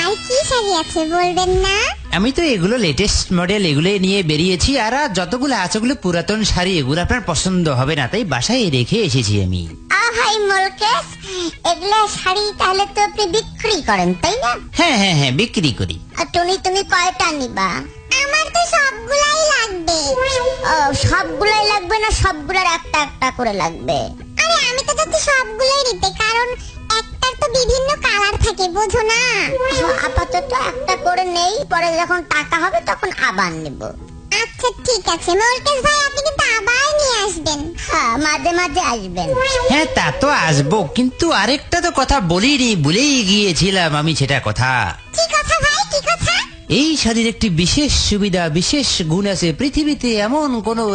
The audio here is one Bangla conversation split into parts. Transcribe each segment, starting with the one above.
ভাই কি শাড়ি আছে বলবেন না? আমি তো এগুলো লেটেস্ট মডেল এগুলো নিয়ে বেরিয়েছি, আর যতগুলো আছে ওগুলো পুরাতন শাড়ি, এগুলো আপনার পছন্দ হবে না, তাই বাসায় রেখে এসেছি আমি। ভাই মোলকেস, এগুলা শাড়ি তাহলে তো আপনি বিক্রি করেন তাই না? হ্যাঁ হ্যাঁ হ্যাঁ, বিক্রি করি। আর তুমি কয়টা নিবা? আমার তো সবগুলাই লাগবে। ও, সবগুলাই লাগবে না সবগুলার একটা একটা করে লাগবে? আরে আমি তো চাচ্ছি সবগুলাই নিতে, কারণ একটার তো বিভিন্ন কালার থাকে বুঝো না। আপাতত একটা করে নেই, পরে যখন টাকা হবে তখন আবার নেব। আচ্ছা ঠিক আছে মোলকেস ভাই, আপনি কিন্তু আবার নিয়ে আসবেন। হ্যাঁ, মাঝে মাঝে আসবেন। হ্যাঁ তা তো আসবো, কিন্তু আরেকটা তো কথা বলিনি, ভুলেই গিয়েছিলাম আমি সেটা কথা। কি কথা ভাই, কি কথা? এই শাড়ির একটি বিশেষ সুবিধা, বিশেষ গুণ আছে। পৃথিবীতে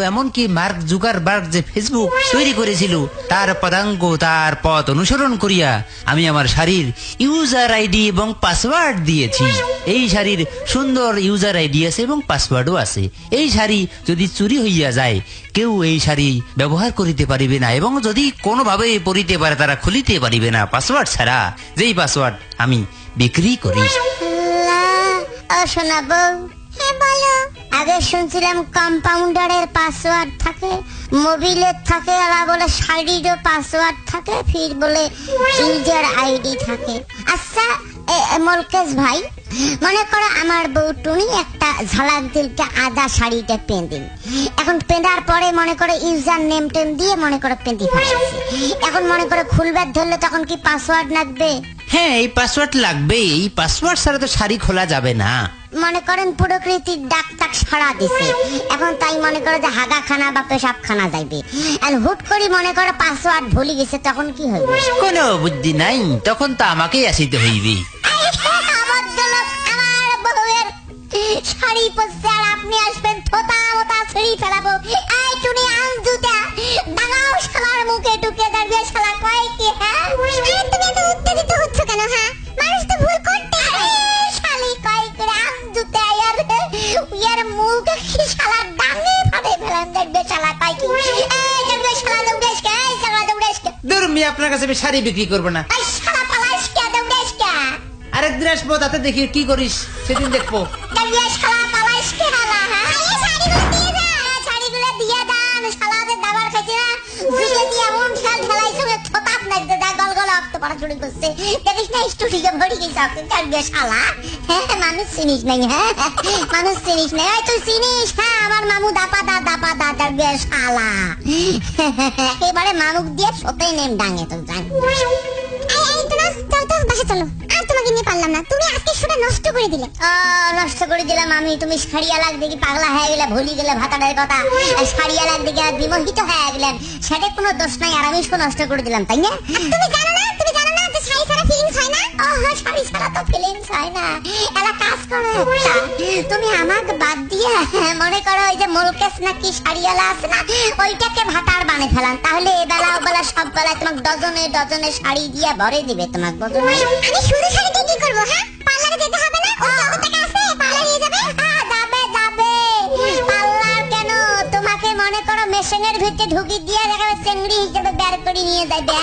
এমনকি মার্ক জুকারবার্গ যে ফেসবুক তৈরি করেছিল, তার পদাঙ্ক তার পথ অনুসরণ করিয়া আমি আমার শাড়ির ইউজার আইডি এবং পাসওয়ার্ড দিয়েছি। এই শাড়ির সুন্দর ইউজার আইডি আছে এবং পাসওয়ার্ডও আছে। এই শাড়ি যদি চুরি হইয়া যায়, কেউ এই শাড়ি ব্যবহার করিতে পারিবে না, এবং যদি কোনোভাবে পরিতে পারে তারা খুলিতে পারিবে না পাসওয়ার্ড ছাড়া, যেই পাসওয়ার্ড আমি বিক্রি করি। শোনাবো? হ্যাঁ বলো। আগে শুনছিলাম কম্পাউন্ডারের পাসওয়ার্ড থাকে, মোবিলের থাকে, আর বলে শাড়িরও পাসওয়ার্ড থাকে, ফির বলে ইউজার আইডি থাকে। আচ্ছা মোলকেস ভাই, মনে করো আমার বউ টুনি একটা ঝালাক দিলকে আদা শাড়িটা পেঁদিল। এখন পেঁদার পরে মনে করো ইউজার নেম টেম দিয়ে মনে করো পেঁদি ফেলেছে। এখন মনে করো খুলবার ধরলে তখন কি পাসওয়ার্ড লাগবে? হ্যাঁ, এই পাসওয়ার্ড লাগবে। এই পাসওয়ার্ড ছাড়া তো শাড়ি খোলা যাবে না। মনে করেন প্রকৃতির ডাক তাক সাড়া দিছে, এখন তাই মনে করো যে হাগাখানা বা পেশাবখানা যাইবে, আর হুট করে মনে করো পাসওয়ার্ড ভুলে গেছে, তখন কি হইবে? কোনো বুদ্ধি নাই, তখন তো আমাকেই আসিতে হইবে। আমার বউয়ের শাড়ি পরছে আর আপনি আসবেন থোতা মতা ছিঁড়ি ফেলাবো। এই টুনি আঞ্জুটা দাঁড়াও, শালার মুখে ঢুকে দাঁড়িয়ে শালা কয় কি? হ্যাঁ তুমি এত উত্তেজিত হচ্ছ কেন? হ্যাঁ, মানুষ তো ভুল করতে পারে। শালি কয় করে আঞ্জুতে ইয়ার মুখে কি শালা ডাঙে ভাবে ফেলান দেখবে শালা কয় কি? এই দেখবে শালা দৌড়েস কে? এই শালা দৌড়েস কে? দূর, আমি আপনার কাছে আমি শাড়ি বিক্রি করবো না। এই শালা পালাস কে? দৌড়েস কে? আরেকদিন আসবো, তাতে দেখি কি করিস, সেদিন দেখবো। দাঁড়িয়ে শালা পালাস কে? শালা হ্যাঁ, এই শাড়িগুলো দিয়ে দাও, শাড়িগুলো দিয়ে দাও, শালাদের দাবার খাইছে না, জুড়ে দিয়ে এমন খেল খেলাইছে যে থোতাপ নাইতে দা গলগল রক্ত পড়া শুরু করছে। দেখিস না স্টুডিও ভরি গেছে রক্ত। দাঁড়িয়ে শালা, হ্যাঁ মানুষ চিনিস নাই? হ্যাঁ মানুষ চিনিস নাই? এই তুই চিনিস? হ্যাঁ, আমার মামু দাপা দা দাঁড়িয়ে শালা একেবারে মামুক দিয়ে সতেই নেম ডাঙে তো জান। বাসা চলো, আর তোমাকে নিয়ে পারলাম না, তুমি আজকে শুনে নষ্ট করে দিলে। নষ্ট করে দিলাম আমি? তুমি শাড়িয়া লাগ দেখি পাগলা হয়ে গেলে, ভুলি গেলে ভাতারের কথা, শাড়িয়া লাগ দেখে বিমোহিত হয়ে গেলেন, সেটা কোনো দোষ নাই, আর আমি নষ্ট করে দিলাম তাই না? তুমি জানো না যে শাড়ি ছাড়া ফিলিংস হয় না? শাড়ি ছাড়া তো ফিলিংস হয় না। এলা কাজ করো, তুমি আমাকে বাদ দিয়ে মনে করো ওই যে মোলকেস নাকি শাড়িওয়ালা আছে না, ওইটাকে ভাতার বানিয়ে ফেলান, তাহলে এবেলা ওবেলা সব বেলায় তোমাকে ডজনে ডজনে শাড়ি দিয়ে ভরে দিবে তোমাকে। বোঝো না? আমি শুধু শাড়ি দিয়ে কি করবো? হ্যাঁ, পার্লারে যেতে হবে না? কত টাকা আছে, পার্লারে নিয়ে যাবে? হ্যাঁ যাবে। পার্লার কেন, তোমাকে মনে করো মেশিনের ভিতরে ঢুকি দিয়ে দেখাবে চেংড়ি হিসেবে বের করে নিয়ে যাবে।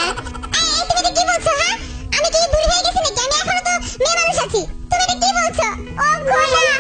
তুমি কি বলছো? হ্যাঁ, আমি কি বুড়ি হয়ে গেছি নাকি? আমি এখনো তো মেয়ে মানুষ আছি। তুমি কি বলছো? ও খোলা,